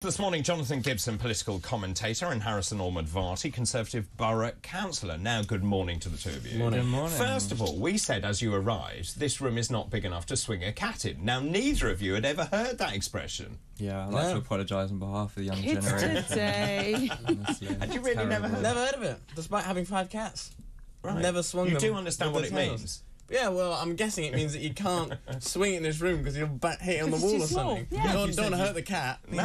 This morning, Jonathan Gibson, political commentator, and Harrison Ormond-Varty, Conservative Borough Councillor. Now, good morning to the two of you. Morning. Good morning. First of all, we said as you arrived, this room is not big enough to swing a cat in. Now, neither of you had ever heard that expression. Yeah, I'd like to apologise on behalf of the young generation. Today. Had you really never heard Never heard of it, despite having 5 cats. Right. Never swung them. You do understand what it tails. means? Yeah, well, I'm guessing it means that you can't swing it in this room because you'll hit it on the It's wall too or small. something. Yeah. You don't want to hurt the cat. No,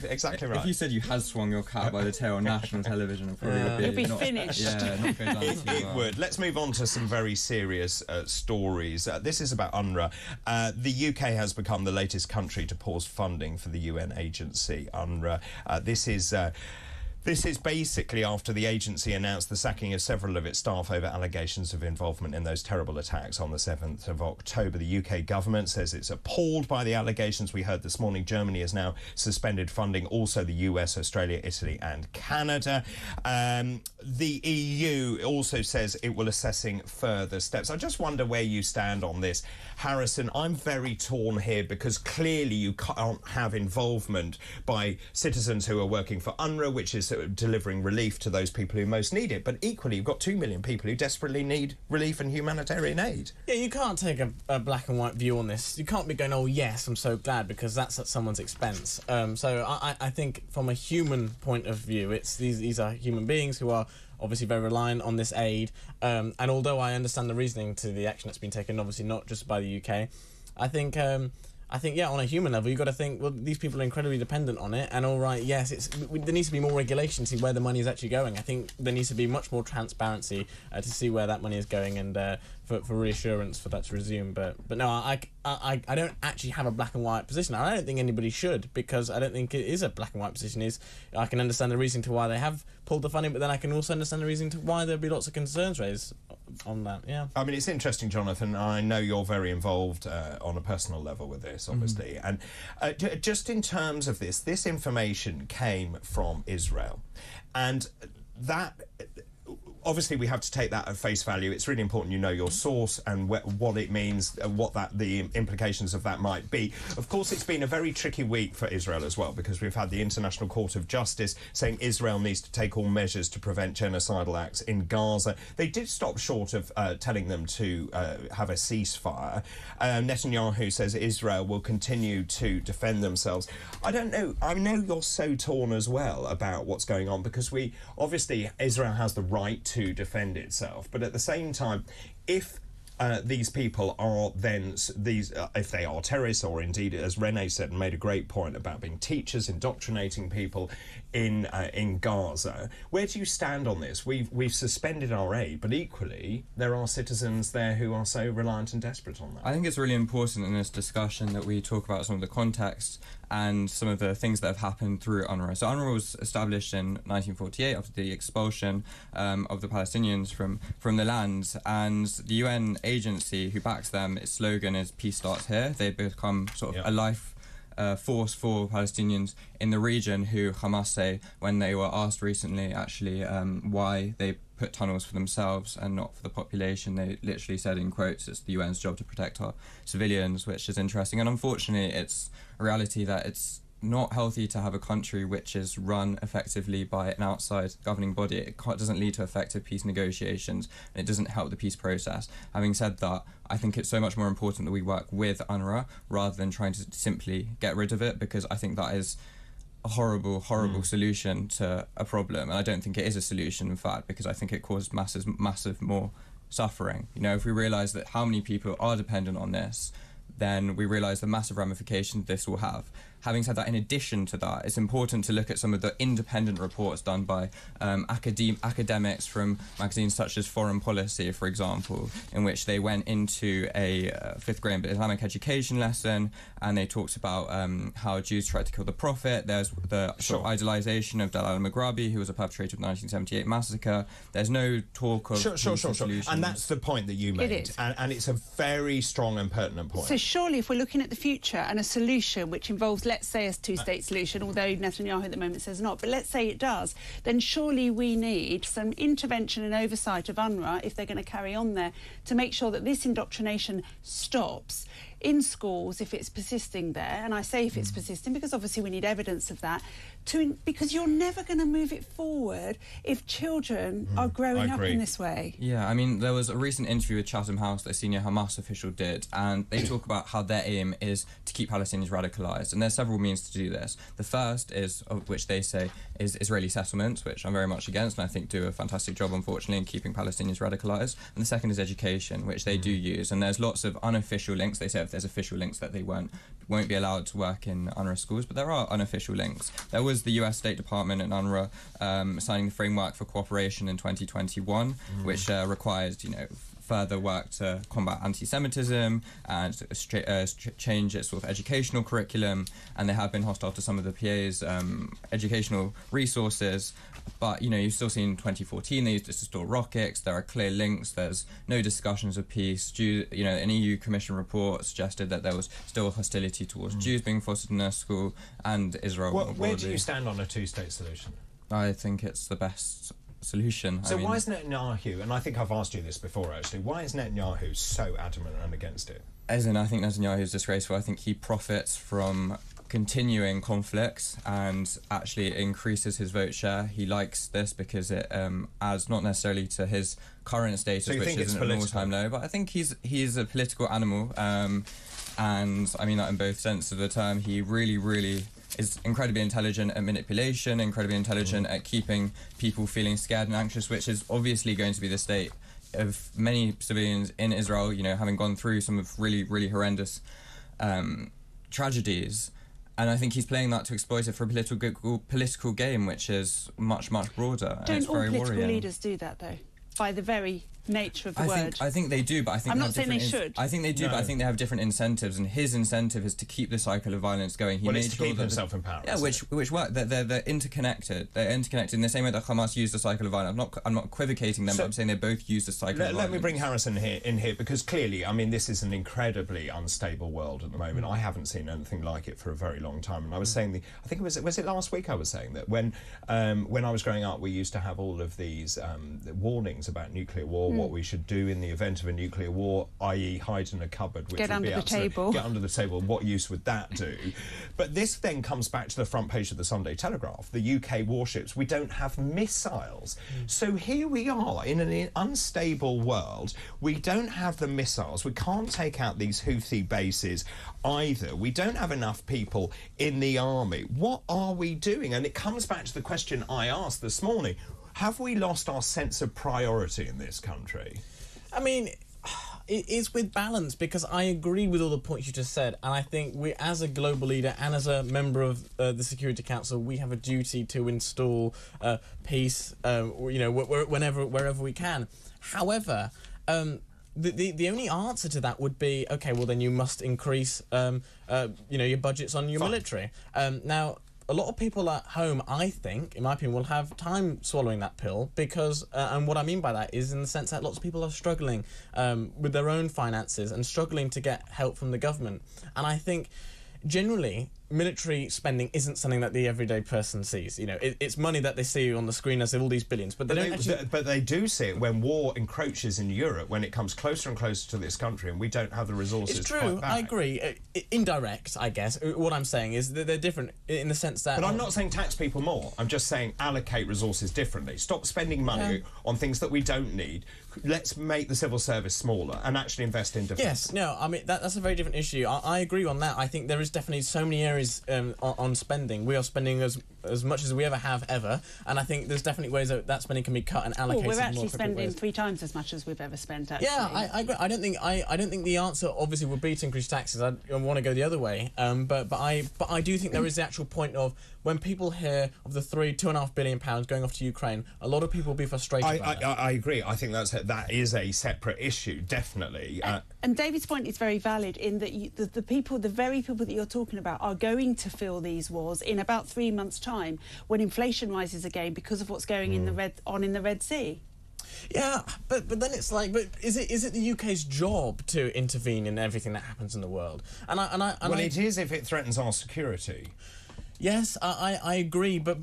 exactly right. If you said you had swung your cat by the tail on national television, it probably would be... You'd be not, finished. Yeah, not go down too It well. would. Let's move on to some very serious stories. This is about UNRWA. The UK has become the latest country to pause funding for the UN agency UNRWA. This is basically after the agency announced the sacking of several of its staff over allegations of involvement in those terrible attacks on the 7th of October. The UK government says it's appalled by the allegations. We heard this morning Germany has now suspended funding, also the US, Australia, Italy and Canada. The EU also says it will assessing further steps. I just wonder where you stand on this. Harrison, I'm very torn here because clearly you can't have involvement by citizens who are working for UNRWA, which is delivering relief to those people who most need it. But equally, you've got 2 million people who desperately need relief and humanitarian aid. Yeah, you can't take a black and white view on this. You can't be going, oh, yes, I'm so glad, because that's at someone's expense. So I think from a human point of view, these are human beings who are obviously very reliant on this aid. And although I understand the reasoning to the action that's been taken, obviously not just by the UK, I think, yeah, on a human level, you've got to think, well, these people are incredibly dependent on it, and all right, yes, there needs to be more regulation to see where the money is actually going. I think there needs to be much more transparency to see where that money is going, and for reassurance for that to resume. But no, I don't actually have a black and white position. I don't think anybody should, because I don't think it is a black and white position. I can understand the reason to why they have pulled the funding, but then I can also understand the reason to why there'll be lots of concerns raised on that. Yeah. I mean, it's interesting, Jonathan. I know you're very involved on a personal level with this, obviously. And just in terms of this information came from Israel. And that... Obviously, we have to take that at face value. It's really important you know your source and what it means, the implications of that might be. Of course, it's been a very tricky week for Israel as well, because we've had the International Court of Justice saying Israel needs to take all measures to prevent genocidal acts in Gaza. They did stop short of telling them to have a ceasefire. Netanyahu says Israel will continue to defend themselves. I don't know. I know you're so torn as well about what's going on, because obviously Israel has the right to defend itself, but at the same time, if these people are then if they are terrorists, or indeed, as Renee said and made a great point about being teachers, indoctrinating people in Gaza, where do you stand on this? We've suspended our aid, but equally there are citizens there who are so reliant and desperate on that. I think it's really important in this discussion that we talk about some of the context and some of the things that have happened through UNRWA. So UNRWA was established in 1948 after the expulsion of the Palestinians from the land, and the UN agency who backs them, its slogan is "Peace starts here." They've become sort of a life force for Palestinians in the region, who Hamas say, when they were asked recently actually why they put tunnels for themselves and not for the population, they literally said in quotes, it's the UN's job to protect our civilians, which is interesting. And unfortunately, it's a reality that it's not healthy to have a country which is run effectively by an outside governing body. It doesn't lead to effective peace negotiations, and it doesn't help the peace process. Having said that, I think it's so much more important that we work with UNRWA rather than trying to simply get rid of it, because I think that is a horrible solution to a problem. And I don't think it is a solution, in fact, because I think it caused massive more suffering. You know, if we realise that how many people are dependent on this, then we realise the massive ramifications this will have. Having said that, in addition to that, it's important to look at some of the independent reports done by academics from magazines such as Foreign Policy, for example, in which they went into a 5th grade Islamic education lesson, and they talked about how Jews tried to kill the Prophet. There's the sort of idolisation of Dalal al-Maghrabi, who was a perpetrator of the 1978 massacre. There's no talk of solutions. And that's the point that you made. It is. And it's a very strong and pertinent point. So surely if we're looking at the future and a solution which involves, let's say, a two-state solution, although Netanyahu at the moment says not, but let's say it does, then surely we need some intervention and oversight of UNRWA, if they're going to carry on there, to make sure that this indoctrination stops. in schools if it's persisting there, and I say if it's persisting because obviously we need evidence of that, because you're never going to move it forward if children are growing up in this way. Yeah, I mean, there was a recent interview with Chatham House that a senior Hamas official did, and they talk about how their aim is to keep Palestinians radicalised, and there's several means to do this. The first is, of which they say, is Israeli settlements, which I'm very much against, and I think do a fantastic job, unfortunately, in keeping Palestinians radicalised. And the second is education, which they do use, and there's lots of unofficial links. They say if there's official links that they won't be allowed to work in UNRWA schools, but there are unofficial links. There was the US State Department and UNRWA signing the framework for cooperation in 2021, which requires, further work to combat anti-Semitism and change its sort of educational curriculum, and they have been hostile to some of the PA's educational resources. But, you've still seen in 2014 they used it to store rockets. There are clear links. There's no discussions of peace. An EU Commission report suggested that there was still hostility towards Jews being fostered in their school, and Israel. Where do you stand on a two-state solution? I think it's the best solution. So why is Netanyahu, and I think I've asked you this before actually, why is Netanyahu so adamant and against it? As in, I think Netanyahu is disgraceful. I think he profits from continuing conflicts and actually increases his vote share. He likes this because it adds not necessarily to his current status, which isn't an all-time low, but I think he's a political animal, and I mean that in both senses of the term. He really is incredibly intelligent at manipulation, incredibly intelligent at keeping people feeling scared and anxious, which is obviously going to be the state of many civilians in Israel, having gone through some of really horrendous tragedies. And I think he's playing that to exploit it for a political game, which is much broader. Don't all political leaders do that, though? By the very nature of the word. I think they do, but I think I'm not saying they should. I think they do, but I think they have different incentives, and his incentive is to keep the cycle of violence going. He made sure to keep himself in power. Yeah, which work. They're interconnected. They're interconnected in the same way that Hamas used the cycle of violence. I'm not equivocating them, but I'm saying they both use the cycle of violence. Let me bring Harrison in here because clearly, I mean, this is an incredibly unstable world at the moment. I haven't seen anything like it for a very long time. And I was saying, I think was it last week I was saying that when I was growing up, we used to have all of these warnings about nuclear war, what we should do in the event of a nuclear war, i.e. hide in a cupboard, which get under the table. Get under the table. What use would that do? But this then comes back to the front page of the Sunday Telegraph. The UK warships, we don't have missiles. So here we are in an unstable world. We don't have the missiles. We can't take out these Houthi bases either. We don't have enough people in the army. What are we doing? And it comes back to the question I asked this morning. Have we lost our sense of priority in this country? I mean, it is with balance, because I agree with all the points you just said, and I think we, as a global leader and as a member of the Security Council, we have a duty to install peace, wherever we can. However, the only answer to that would be, okay, well then you must increase, your budgets on your military. Now, a lot of people at home, I think, in my opinion, will have time swallowing that pill because, and what I mean by that is in the sense that lots of people are struggling with their own finances and struggling to get help from the government. And I think, generally, military spending isn't something that the everyday person sees. It's money that they see on the screen as all these billions, but they do see it when war encroaches in Europe, when it comes closer and closer to this country, and we don't have the resources. It's true. To fight back. I agree. Indirect, I guess. What I'm saying is that they're different in the sense that. But I'm not saying tax people more. I'm just saying allocate resources differently. Stop spending money on things that we don't need. Let's make the civil service smaller and actually invest in defence. Yes. No. I mean that's a very different issue. I agree on that. I think there is definitely so many areas on spending. We are spending as much as we ever have ever, and I think there's definitely ways that spending can be cut and allocated. Well, we're actually spending ways. 3 times as much as we've ever spent. Actually. Yeah, I agree. I don't think the answer obviously would be to increase taxes. I want to go the other way. But I do think there is the actual point of when people hear of the £2.5 billion going off to Ukraine, a lot of people will be frustrated. I agree. I think that is a separate issue, definitely. And David's point is very valid in that the very people that you're talking about are going to feel these wars in about 3 months' time when inflation rises again because of what's going in the Red Sea. Yeah, but then it's like, but is it the UK's job to intervene in everything that happens in the world? It is if it threatens our security. Yes, I agree, but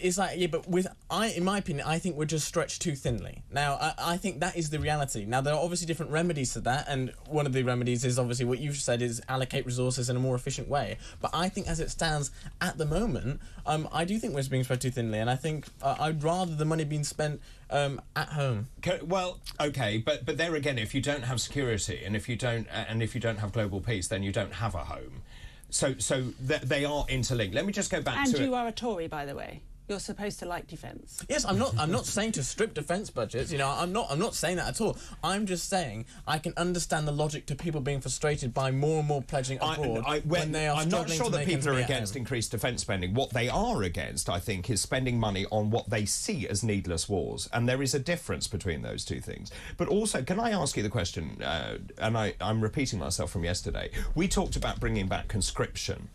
it's like, yeah, but in my opinion, I think we're just stretched too thinly. Now, I think that is the reality. Now, there are obviously different remedies to that, and one of the remedies is obviously what you've said, is allocate resources in a more efficient way. But I think as it stands at the moment, I do think we're being spread too thinly, and I think I'd rather the money being spent at home. Well, okay, but there again, if you don't have security and if you don't have global peace, then you don't have a home. So they are interlinked. Let me just go back to. And you are a Tory, by the way. You're supposed to like defence. Yes, I'm not saying to strip defence budgets. You know, I'm not saying that at all. I'm just saying I can understand the logic to people being frustrated by more and more pledging abroad when they are. I'm not sure that people are against increased defence spending. What they are against, I think, is spending money on what they see as needless wars, and there is a difference between those two things. But also, can I ask you the question? And I'm repeating myself from yesterday. We talked about bringing back conscription.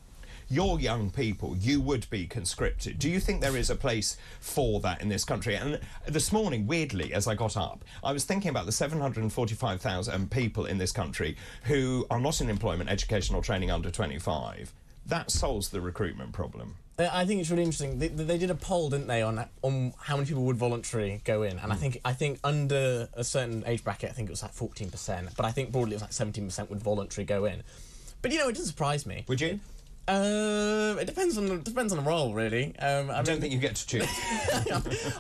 Your young people, you would be conscripted. Do you think there is a place for that in this country? And this morning, weirdly, as I got up, I was thinking about the 745,000 people in this country who are not in employment, education or training under 25. That solves the recruitment problem. I think it's really interesting. They did a poll, didn't they, on how many people would voluntarily go in, and I think under a certain age bracket, I think it was like 14%, but I think broadly it was like 17% would voluntarily go in. But you know, it doesn't surprise me. Would you? It depends on the role, really. I don't think you get to choose.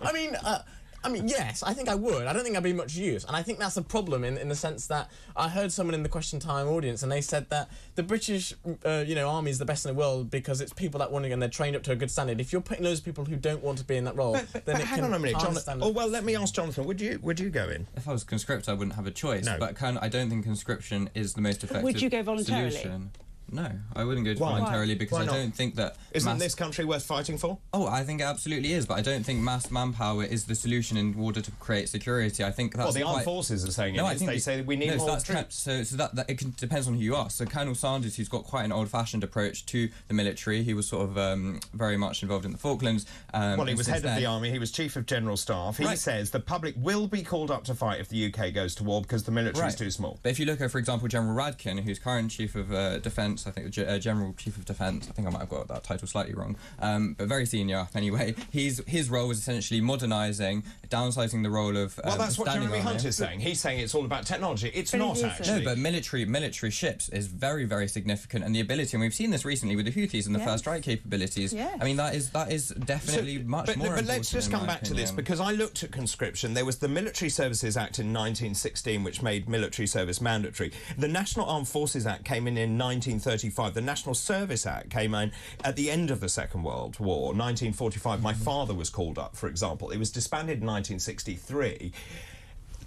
I mean, yes, I think I would. I don't think I'd be much use, and I think that's a problem in the sense that I heard someone in the Question Time audience, and they said that the British, army is the best in the world because it's people that want to, and they're trained up to a good standard. If you're putting those people who don't want to be in that role, then hang on a minute, Jonathan. Oh well, let me ask Jonathan. Would you go in? If I was conscript, I wouldn't have a choice. No. But I don't think conscription is the most effective. Would you go voluntarily? Solution. No, I wouldn't go voluntarily because I don't think that... Isn't this country worth fighting for? Oh, I think it absolutely is, but I don't think mass manpower is the solution in order to create security. I think that's... Well, the armed forces are saying they say we need more troops. So that it depends on who you ask. So Colonel Sanders, who's got quite an old-fashioned approach to the military, he was sort of very much involved in the Falklands. Well, he was head of the army, he was chief of general staff. He says the public will be called up to fight if the UK goes to war because the military is too small. But if you look at, for example, General Radkin, who's current chief of defence, I think General Chief of Defence, I think I might have got that title slightly wrong, but very senior anyway. His role was essentially modernising, downsizing the role of well, that's what Jeremy Hunt is saying. He's saying it's all about technology. It's not actually. No, but military ships is very, very significant, and the ability, and we've seen this recently with the Houthis and the first strike capabilities. Yes. I mean, that is definitely much more important. But let's just come back to this, because I looked at conscription. There was the Military Services Act in 1916, which made military service mandatory. The National Armed Forces Act came in 1935. The National Service Act came in at the end of the Second World War, 1945. My father was called up, for example. It was disbanded in 1963.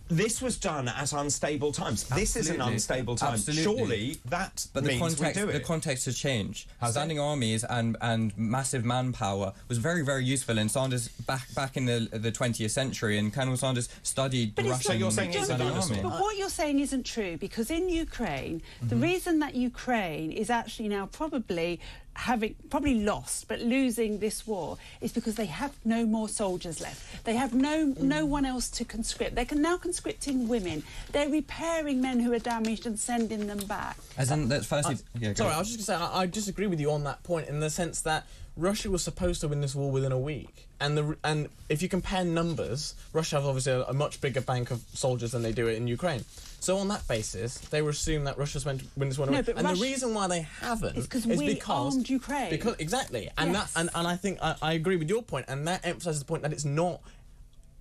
This was done at unstable times. Absolutely. This is an unstable time. Absolutely. Surely that means we do it. The context has changed. Standing armies and massive manpower was very, very useful in Sanders back in the 20th century, and Colonel Sanders studied the Russian standing army. But what you're saying isn't true, because in Ukraine, the reason that Ukraine is actually now probably lost, but losing this war, is because they have no more soldiers left. They have no one else to conscript. They can now conscripting women. They're repairing men who are damaged and sending them back. As in, that's firstly... Sorry, I was just going to say, I disagree with you on that point in the sense that Russia was supposed to win this war within a week. And if you compare numbers, Russia have obviously a much bigger bank of soldiers than they do in Ukraine. So on that basis, they would assume that Russia's meant to win this war. And the reason why they haven't is because we armed Ukraine. Exactly. And I think I agree with your point, and that emphasises the point that it's not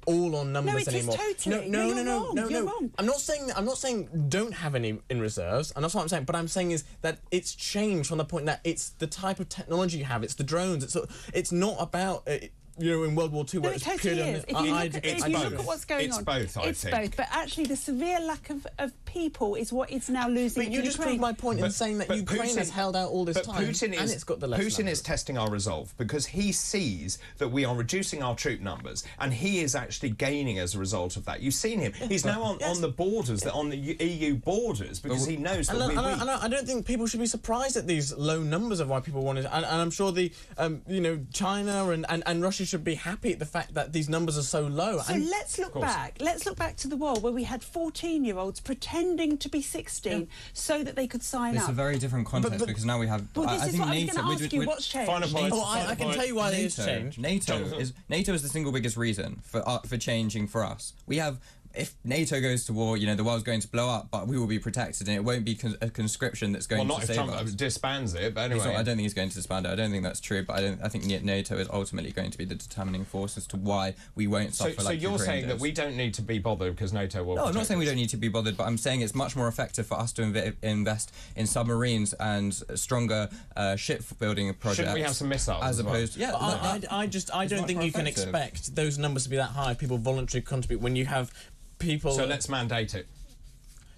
all on numbers anymore. No, it is totally. No. You're wrong. I'm not saying don't have any in reserves, and that's what I'm saying. But I'm saying is that it's changed from the point that it's the type of technology you have. It's the drones. It's not about. In World War II, where it's purely is. If you look at what's going on, it's both. I think. Both. But actually, the severe lack of people is what it's now losing. But you just proved my point in saying that Ukraine has held out all this time, and it's got the less Putin numbers. is testing our resolve because he sees that we are reducing our troop numbers, and he is actually gaining as a result of that. You've seen him; he's now on the borders, on the EU borders, because he knows that we're weak. I don't think people should be surprised at these low numbers of why people want it, and I'm sure the China and Russia should be happy at the fact that these numbers are so low. So let's look back. Let's look back to the war where we had 14-year-olds pretending pretending to be 16 so that they could sign It's up. a very different context because now we have. Well, I this is think what I was NATO. going to ask you. What's changed? Final point. Oh, I can tell you why it is changed. NATO is the single biggest reason for changing for us. We have. If NATO goes to war, the world's going to blow up, but we will be protected, and it won't be a conscription that's going to save us. Well, not if Trump disbands it, but anyway. I don't think he's going to disband it. I don't think that's true, but I think NATO is ultimately going to be the determining force as to why we won't suffer. So you're saying that we don't need to be bothered because NATO will. No, I'm not saying we us. don't need to be bothered, but I'm saying it's much more effective for us to invest in submarines and stronger shipbuilding projects. Shouldn't we have some missiles as opposed? well? Yeah, I don't think you can expect those numbers to be that high. People voluntarily contribute when you have people. So let's mandate it.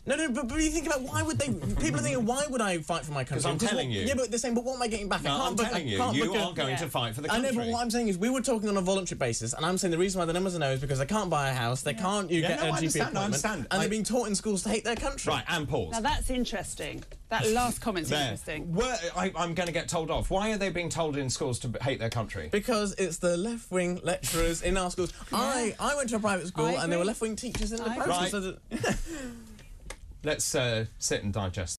No, but you think about why would they? People are thinking, why would I fight for my country? Because I'm telling you. Yeah, but they're saying, but what am I getting back? No, I'm telling you, you are going to fight for the country. I know, but what I'm saying is, we were talking on a voluntary basis, and I'm saying the reason why the numbers are low is because they can't buy a house, they can't get a GP appointment, and they're being taught in schools to hate their country. Right, and pause. Now that's interesting. That last comment's interesting. I'm going to get told off. Why are they being told in schools to hate their country? Because it's the left-wing lecturers in our schools. Yeah. I went to a private school, and there were left-wing teachers in the private school. Let's sit and digest